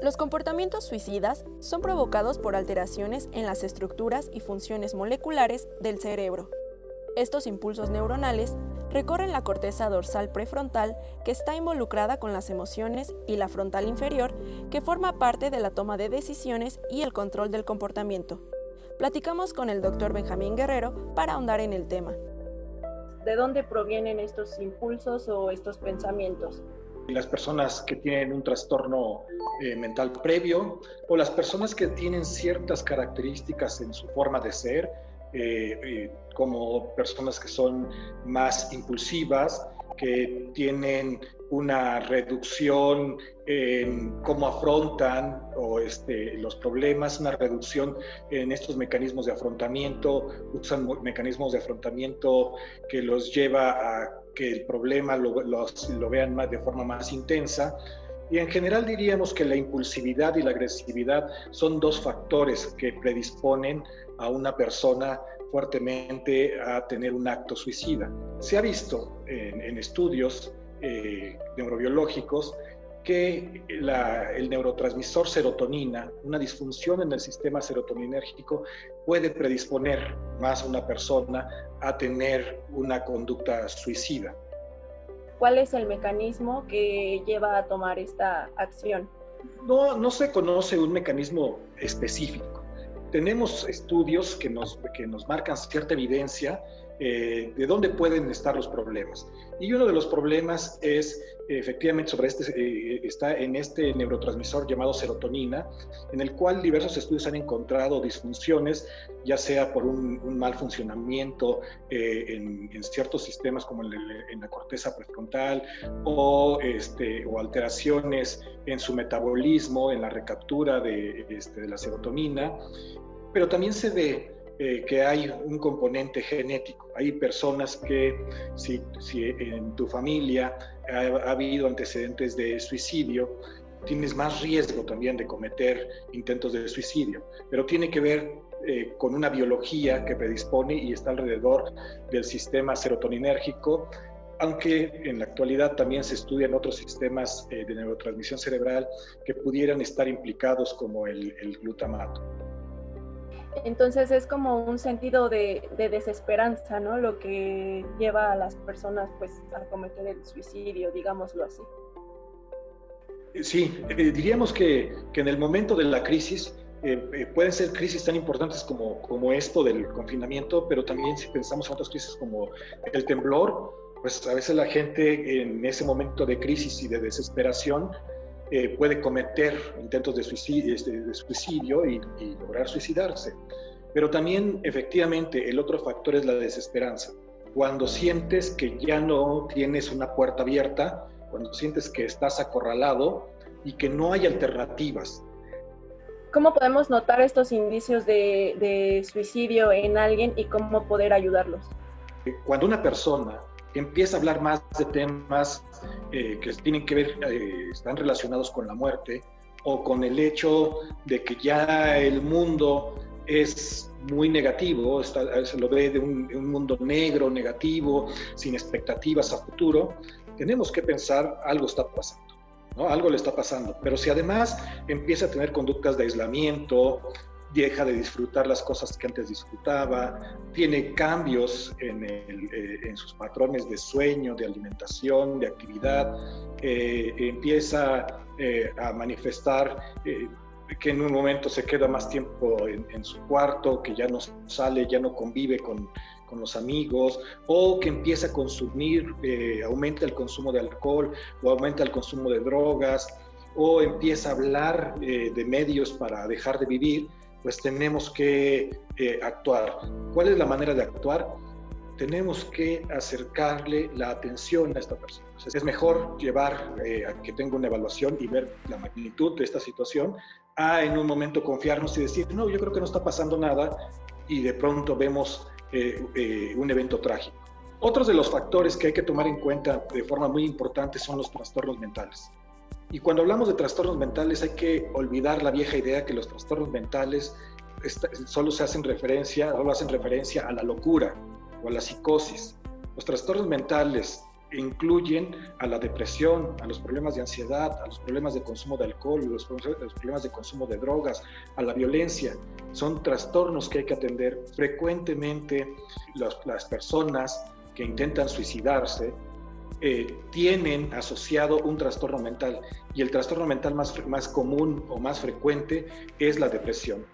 Los comportamientos suicidas son provocados por alteraciones en las estructuras y funciones moleculares del cerebro. Estos impulsos neuronales recorren la corteza dorsal prefrontal, que está involucrada con las emociones, y la frontal inferior, que forma parte de la toma de decisiones y el control del comportamiento. Platicamos con el Dr. Benjamín Guerrero para ahondar en el tema. ¿De dónde provienen estos impulsos o estos pensamientos? Las personas que tienen un trastorno mental previo o las personas que tienen ciertas características en su forma de ser, como personas que son más impulsivas, que tienen una reducción en cómo afrontan los problemas, una reducción en estos mecanismos de afrontamiento, usan mecanismos de afrontamiento que los lleva a que el problema lo vean de forma más intensa. Y en general diríamos que la impulsividad y la agresividad son dos factores que predisponen a una persona fuertemente a tener un acto suicida. Se ha visto en estudios neurobiológicos que el neurotransmisor serotonina, una disfunción en el sistema serotoninérgico, puede predisponer más a una persona a tener una conducta suicida. ¿Cuál es el mecanismo que lleva a tomar esta acción? No se conoce un mecanismo específico. Tenemos estudios que nos marcan cierta evidencia de dónde pueden estar los problemas. Y uno de los problemas es, efectivamente, está en este neurotransmisor llamado serotonina, en el cual diversos estudios han encontrado disfunciones, ya sea por un mal funcionamiento en ciertos sistemas como en la corteza prefrontal o alteraciones en su metabolismo, en la recaptura de la serotonina, pero también se ve que hay un componente genético. Hay personas que, si en tu familia ha habido antecedentes de suicidio, tienes más riesgo también de cometer intentos de suicidio, pero tiene que ver con una biología que predispone y está alrededor del sistema serotoninérgico, aunque en la actualidad también se estudian otros sistemas de neurotransmisión cerebral que pudieran estar implicados, como el glutamato. Entonces es como un sentido de desesperanza, ¿no? Lo que lleva a las personas pues a cometer el suicidio, digámoslo así. Sí, diríamos que en el momento de la crisis pueden ser crisis tan importantes como esto del confinamiento, pero también si pensamos en otras crisis como el temblor, pues a veces la gente en ese momento de crisis y de desesperación puede cometer intentos de suicidio y lograr suicidarse. Pero también, efectivamente, el otro factor es la desesperanza. Cuando sientes que ya no tienes una puerta abierta, cuando sientes que estás acorralado y que no hay alternativas. ¿Cómo podemos notar estos indicios de suicidio en alguien y cómo poder ayudarlos? Cuando una persona empieza a hablar más de temas que tienen que ver, están relacionados con la muerte o con el hecho de que ya el mundo es muy negativo, se lo ve de un mundo negro, negativo, sin expectativas a futuro, tenemos que pensar algo está pasando, ¿no? Algo le está pasando. Pero si además empieza a tener conductas de aislamiento, deja de disfrutar las cosas que antes disfrutaba, tiene cambios en sus patrones de sueño, de alimentación, de actividad, empieza a manifestar que en un momento se queda más tiempo en su cuarto, que ya no sale, ya no convive con los amigos, o que empieza a consumir, aumenta el consumo de alcohol o aumenta el consumo de drogas, o empieza a hablar de medios para dejar de vivir, pues tenemos que actuar. ¿Cuál es la manera de actuar? Tenemos que acercarle la atención a esta persona. Entonces, es mejor llevar a que tenga una evaluación y ver la magnitud de esta situación, a en un momento confiarnos y decir, no, yo creo que no está pasando nada, y de pronto vemos un evento trágico. Otros de los factores que hay que tomar en cuenta de forma muy importante son los trastornos mentales. Y cuando hablamos de trastornos mentales hay que olvidar la vieja idea que los trastornos mentales solo hacen referencia a la locura o a la psicosis. Los trastornos mentales incluyen a la depresión, a los problemas de ansiedad, a los problemas de consumo de alcohol, los problemas de consumo de drogas, a la violencia. Son trastornos que hay que atender. Frecuentemente las personas que intentan suicidarse tienen asociado un trastorno mental, y el trastorno mental más común o más frecuente es la depresión.